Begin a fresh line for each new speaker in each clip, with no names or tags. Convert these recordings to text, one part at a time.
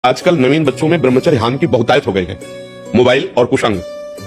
आजकल नवीन बच्चों में ब्रह्मचर्य हानि की बहुतायत हो गई है। मोबाइल और कुसंग,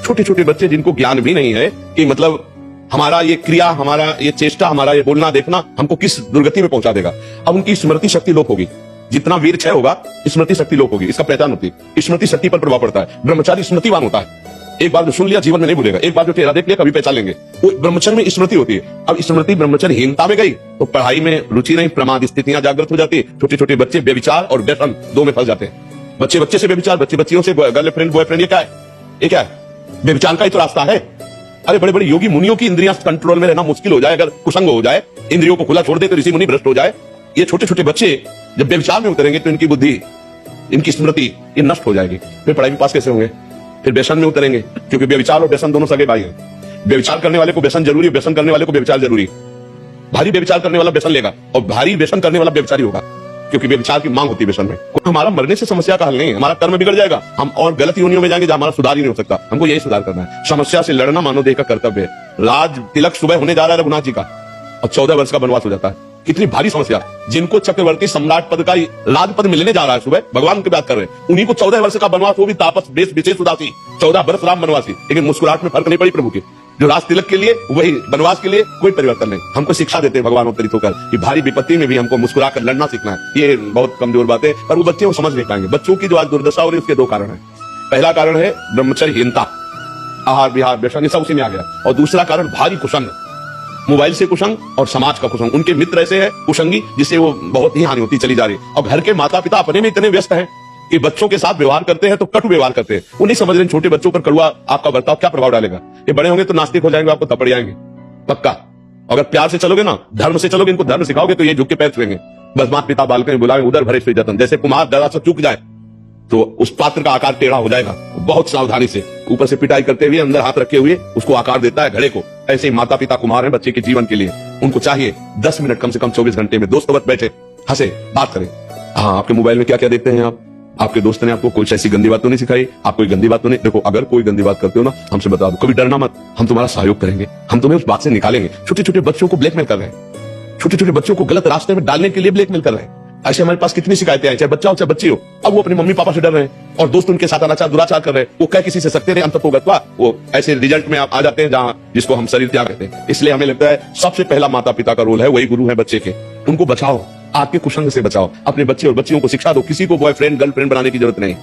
छोटे छोटे बच्चे जिनको ज्ञान भी नहीं है कि मतलब हमारा ये क्रिया, हमारा ये चेष्टा, हमारा ये बोलना देखना हमको किस दुर्गति में पहुंचा देगा। अब उनकी स्मृति शक्ति लोप होगी, जितना वीर क्षय होगा स्मृति शक्ति लोप होगी। इसका पहचान होती है, स्मृति शक्ति पर प्रभाव पड़ता है। ब्रह्मचारी स्मृतिवान होता है, एक बार जो सुन लिया जीवन में नहीं भूलेगा, एक बार जो चेहरा देख लिया कभी पहचान लेंगे। वो ब्रह्मचर्य में स्मृति होती है। अब स्मृति ब्रह्मचर्यहीनता में गई तो पढ़ाई में रुचि नहीं, प्रमाद स्थितियां जागृत हो जाती है। छोटे छोटे बच्चे व्यभिचार और व्यसन दो में फंस जाते हैं। बच्चे बच्चे से व्यभिचार, बच्चे बच्चियों से गर्लफ्रेंड बॉयफ्रेंड, ये क्या है? ये क्या है? व्यभिचार का ही तो रास्ता है। अरे बड़े बड़े योगी मुनियों की इंद्रियां कंट्रोल में रहना मुश्किल हो जाए, अगर कुसंग हो जाए, इंद्रियों को खुला छोड़ दे तो ऋषि मुनि भ्रष्ट हो जाए। ये छोटे छोटे बच्चे जब व्यभिचार में उतरेंगे तो इनकी बुद्धि, इनकी स्मृति ये नष्ट हो जाएगी। फिर पढ़ाई में पास कैसे होंगे? फिर व्यसन में उतरेंगे, क्योंकि व्यभिचार और व्यसन दोनों सगे भाई हैं। व्यभिचार करने वाले को व्यसन जरूरी है, व्यसन करने वाले को व्यभिचार जरूरी है। भारी व्यभिचार करने वाला व्यसन लेगा और भारी व्यसन करने वाला व्यभिचारी होगा, क्योंकि व्यभिचार की मांग होती है व्यसन में। हमारा मरने से समस्या का हल नहीं है, हमारा कर्म बिगड़ जाएगा, हम और गलत योनियों में जाएंगे जहां हमारा सुधार ही नहीं हो सकता। हमको यही सुधार करना है। समस्या से लड़ना मानव देह का कर्तव्य है। राज तिलक सुबह होने जा रहा है रघुनाथ जी का और 14 वर्ष का वनवास हो जाता है। कितनी भारी समस्या। जिनको चक्रवर्ती सम्राट पद का राजपद मिलने जा रहा है, सुबह भगवान की बात कर रहे हैं, उन्हीं को 14 वर्ष का वनवास, वो भी तापस देश विशेष उदासी, 14 वर्ष राम वनवासी। लेकिन मुस्कुराहट में फर्क नहीं पड़ी प्रभु की। जो राज तिलक के लिए वही वनवास के लिए कोई परिवर्तन नहीं। हमको शिक्षा देते हैं भगवान अवतरित होकर कि भारी विपत्ति में भी हमको मुस्कुरा कर लड़ना सीखना है। ये बहुत कमजोर बात है, पर वो बच्चे वो समझ नहीं पाएंगे। बच्चों की जो आज दुर्दशा हो रही है उसके दो कारण है। पहला कारण है ब्रह्मचर्यहीनता, आहार विहार व्यसन, ये सब उसी में आ गया। और दूसरा कारण भारी कुसंग, मोबाइल से कुसंग और समाज का कुसंग। उनके मित्र ऐसे हैं कुसंगी जिससे वो बहुत ही हानि होती चली जा रही है। और घर के माता पिता अपने में इतने व्यस्त हैं कि बच्चों के साथ व्यवहार करते हैं तो कटु व्यवहार करते हैं। वो नहीं समझ रहे छोटे बच्चों पर कड़वा आपका बर्ताव क्या प्रभाव डालेगा। ये बड़े होंगे तो नास्तिक हो जाएंगे, आपको थप्पड़ जाएंगे पक्का। अगर प्यार से चलोगे ना, धर्म से चलोगे, इनको धर्म सिखाओगे तो ये झुक के पैर छुएंगे। बस माता पिता बालक बुलाए उधर भरे श्री जतन। जैसे कुमार जरा सा चूक जाए तो उस पात्र का आकार टेढ़ा हो जाएगा। बहुत सावधानी से ऊपर से पिटाई करते हुए अंदर हाथ रखे हुए उसको आकार देता है घड़े को। ऐसे ही माता पिता कुमार हैं बच्चे के जीवन के लिए। उनको चाहिए 10 मिनट कम से कम 24 घंटे में दोस्तों बैठे, हंसे, बात करें। हाँ, आपके मोबाइल में क्या क्या देखते हैं आप? आपके दोस्त ने आपको कुछ ऐसी गंदी बात तो नहीं सिखाई? आप कोई गंदी बात तो नहीं? देखो, अगर कोई गंदी बात करते हो ना, हमसे बता दो, कभी डरना मत, हम तुम्हारा सहयोग करेंगे, हम तुम्हें उस बात से निकालेंगे। छोटे छोटे बच्चों को ब्लैकमेल कर रहे हैं, छोटे छोटे बच्चों को गलत रास्ते में डालने के लिए ब्लैकमेल कर रहे हैं। ऐसे हमारे पास कितनी शिकायतें आई, चाहे बच्चा हो चाहे बच्ची हो। अब वो अपने मम्मी पापा से डर रहे हैं और दोस्त उनके साथ अनाचार दुराचार कर रहे हैं। वो क्या किसी से सकते रहे, हम सबको गत्वा वो ऐसे रिजल्ट में आप आ जाते हैं जहां जिसको हम शरीर त्याग कहते हैं। इसलिए हमें लगता है सबसे पहला माता पिता का रोल है, वही गुरु है बच्चे के। उनको बचाओ, आपके कुसंग से बचाओ। अपने बच्चे और बच्चियों को शिक्षा दो, किसी को बॉयफ्रेंड गर्लफ्रेंड बनाने की जरूरत नहीं।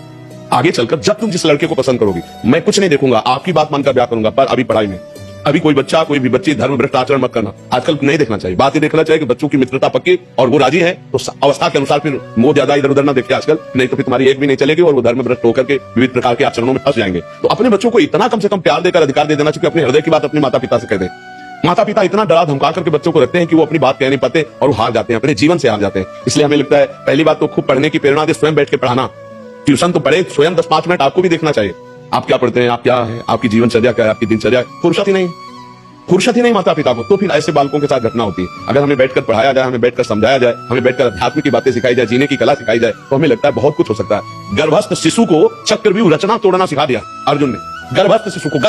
आगे चलकर जब तुम जिस लड़के को पसंद करोगी, मैं कुछ नहीं देखूंगा, आपकी बात मानकर ब्याह करूंगा। पर अभी पढ़ाई में, अभी कोई बच्चा कोई भी बच्ची धर्म भ्रष्ट आचरण मत करना। आजकल नहीं देखना चाहिए, बात ही देखना चाहिए कि बच्चों की मित्रता पक्की और वो राजी है तो अवस्था के अनुसार फिर मोह ज्यादा इधर उधर ना देखे आजकल, नहीं तो फिर तुम्हारी एक भी नहीं चलेगी और वो धर्म भ्रष्ट होकर के विविध प्रकार के आचरणों में फंस जाएंगे। तो अपने बच्चों को इतना कम से कम प्यार देकर अधिकार दे देना चाहिए, अपने हृदय की बात अपने माता पिता से कह दे। माता पिता इतना डरा धमका करके बच्चों को रखते हैं कि वो अपनी बात कह नहीं पाते और वो हार जाते हैं, अपने जीवन से हार जाते हैं। इसलिए हमें लगता है पहली बात तो खूब पढ़ने की प्रेरणा दे, स्वयं बैठ के पढ़ाना। ट्यूशन तो पढ़े, स्वयं 10-5 मिनट आपको भी देखना चाहिए। आप क्या पढ़ते हैं, आप क्या है, आपकी जीवनचर्या क्या है, आपकी दिनचर्या। फुर्सत ही नहीं माता पिता को, तो फिर ऐसे बालकों के साथ घटना होती है। अगर हमें बैठकर पढ़ाया जाए, हमें बैठकर समझाया जाए, हमें बैठकर अध्यात्म की बातें सिखाई जाए, जीने की कला सिखाई जाए, तो हमें लगता है बहुत कुछ हो सकता है। गर्भस्थ शिशु को चक्रव्यूह रचना तोड़ना सिखा दिया अर्जुन ने। गर्भस्थ शिशु को,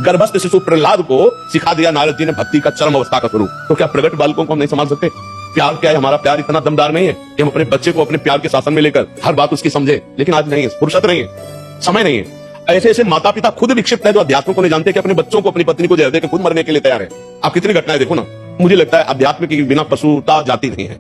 गर्भस्थ शिशु प्रहलाद को सिखा दिया नारद जी ने भक्ति का चरम अवस्था का स्वरूप। तो क्या प्रगट बालकों को हम नहीं संभाल सकते? प्यार क्या है? हमारा प्यार इतना दमदार नहीं है कि हम अपने बच्चे को अपने प्यार के शासन में लेकर हर बात उसकी समझे। लेकिन आज नहीं है, फुर्सत नहीं है, समय नहीं है। ऐसे ऐसे माता पिता खुद विक्षिप्त है जो अध्यात्म को नहीं जानते कि अपने बच्चों को, अपनी पत्नी को जहर दे के खुद मरने के लिए तैयार है। आप कितनी घटनाएं देखो ना। मुझे लगता है अध्यात्म के बिना पशुता जाती नहीं है।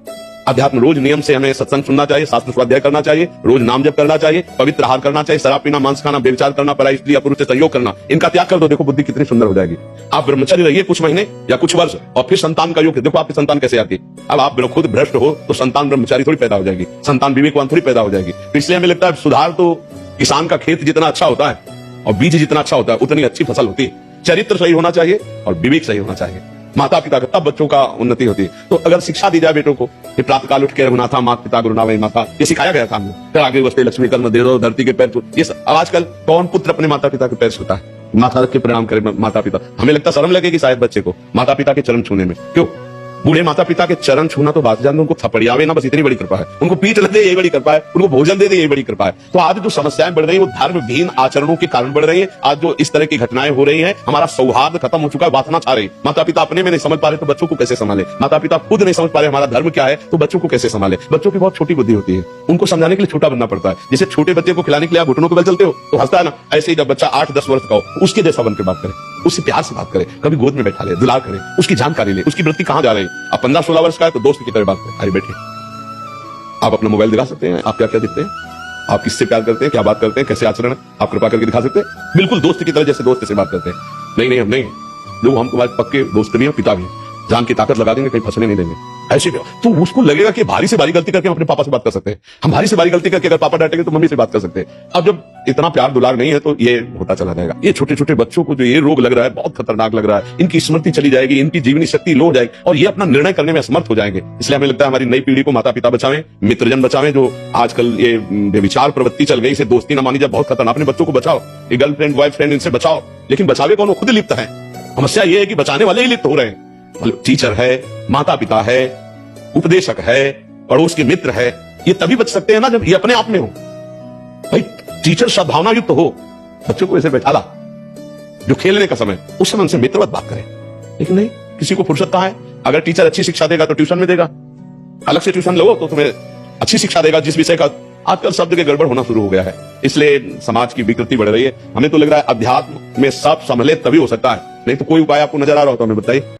अध्यात्म रोज नियम से हमें सत्संग सुनना चाहिए, शास्त्र स्वाध्याय करना चाहिए, रोज नाम जप करना चाहिए, पवित्र आहार करना चाहिए, शराब पीना, मांस खाना, व्यभिचार करना, पराई स्त्री या पुरुष से सहयोग करना, इनका त्याग कर दो। देखो बुद्धि कितनी सुंदर हो जाएगी। आप ब्रह्मचर्य रहिए कुछ महीने या कुछ वर्ष और फिर संतान का योग। देखो आपकी संतान कैसे आती है। अब आप खुद भ्रष्ट हो तो संतान ब्रह्मचारी थोड़ी पैदा हो जाएगी, संतान विवेकवान थोड़ी पैदा हो जाएगी। तो इसलिए हमें लगता है सुधार तो किसान का खेत जितना अच्छा होता है और बीज जितना अच्छा होता है उतनी अच्छी फसल होती है। चरित्र सही होना चाहिए और विवेक सही होना चाहिए माता पिता का, तब बच्चों का उन्नति होती है। तो अगर शिक्षा दी जाए बेटों को, प्रातः काल उठ के रघुनाथा माता पिता गुरुना वही माता, ये सिखाया गया था हमें। फिर आगे बसते लक्ष्मी कर्म दे दो, धरती के पैर छू। ये अब आजकल कौन पुत्र अपने माता पिता के पैर छूता है? माथा रख के प्रणाम करे माता पिता। हमें लगता शर्म लगेगी शायद बच्चे को माता पिता के चरण छूने में। क्यों? बूढ़े माता पिता के चरण छूना तो बात जान, उनको थपड़ियावे ना, बस इतनी बड़ी कृपा है। उनको पीठ लग दे यही बड़ी कृपा है, उनको भोजन दे दे यही बड़ी कृपा है। तो आज जो समस्याएं बढ़ रही है वो धर्महीन आचरणों के कारण बढ़ रही है। आज जो इस तरह की घटनाएं हो रही हैं, हमारा सौहार्द खत्म हो चुका है, वासना छा रही। माता पिता अपने में नहीं समझ पा रहे तो बच्चों को कैसे संभाले, माता पिता खुद नहीं समझ पा रहे हमारा धर्म क्या है तो बच्चों को कैसे संभाले। बच्चों की बहुत छोटी बुद्धि होती है, उनको समझाने के लिए छोटा बनना पड़ता है। जैसे छोटे बच्चे को खिलाने के लिए आप घुटनों के बल चलते हो तो हंसता है ना, ऐसे ही जब बच्चा 8-10 वर्ष का हो उसके जैसा बन के बात करे, उससे प्यार से बात करे, कभी गोद में बैठा ले, दुलार करे, उसकी जानकारी ले, उसकी वृत्ति कहां जा रही है। अब 15-16 वर्ष का है तो दोस्त की तरह बात करें, अरे बैठे आप अपना मोबाइल दिखा सकते हैं, आप क्या क्या दिखते हैं, आप किससे प्यार करते हैं, क्या बात करते हैं, कैसे आचरण है, आप कृपा करके दिखा सकते हैं। बिल्कुल दोस्त की तरह जैसे दोस्त से बात करते हैं। नहीं हम नहीं, लोग हम तुम्हारे पक्के दोस्त भी हैं, पिता भी हैं, जान की ताकत लगा देंगे, कहीं फंसने नहीं देंगे। ऐसे भी तो उसको लगेगा कि भारी से भारी गलती करके हम अपने पापा से बात कर सकते हैं, हम भारी से भारी गलती करके अगर पापा डांटेंगे तो मम्मी से बात कर सकते हैं। अब जब इतना प्यार दुलार नहीं है तो ये होता चला जाएगा। ये छोटे छोटे बच्चों को जो ये रोग लग रहा है बहुत खतरनाक लग रहा है, इनकी स्मृति चली जाएगी, इनकी जीवनी शक्ति लो हो जाएगी और ये अपना निर्णय करने में असमर्थ हो जाएंगे। इसलिए हमें लगता है हमारी नई पीढ़ी को माता पिता बचावें, मित्रजन बचावें। जो आजकल ये बेविचार प्रवृत्ति चल गई, इसे दोस्ती ना मानी जाए, बहुत खतरनाक। अपने बच्चों को बचाओ, ये गर्लफ्रेंड बॉयफ्रेंड इनसे बचाओ, लेकिन बचावे कौन, वो खुद लिप्त है। समस्या ये है कि बचाने वाले ही लिप्त हो रहे हैं। टीचर है, माता पिता है, उपदेशक है, पड़ोस के मित्र है, ये तभी बच सकते हैं ना जब ये अपने आप में हो। भाई टीचर सद्भावना युक्त हो, बच्चों को ऐसे बैठा ला, जो खेलने का समय उस समय उनसे मित्रवत बात करें। लेकिन नहीं, किसी को फुर्सत कहां है। अगर टीचर अच्छी शिक्षा देगा तो ट्यूशन में देगा, अलग से ट्यूशन लो तो तुम्हें अच्छी शिक्षा देगा जिस विषय का। आजकल शब्द के गड़बड़ होना शुरू हो गया है, इसलिए समाज की विकृति बढ़ रही है। हमें तो लग रहा है अध्यात्म में सब संभले तभी हो सकता है, नहीं तो कोई उपाय आपको नजर आ रहा हो तो हमें बताइए।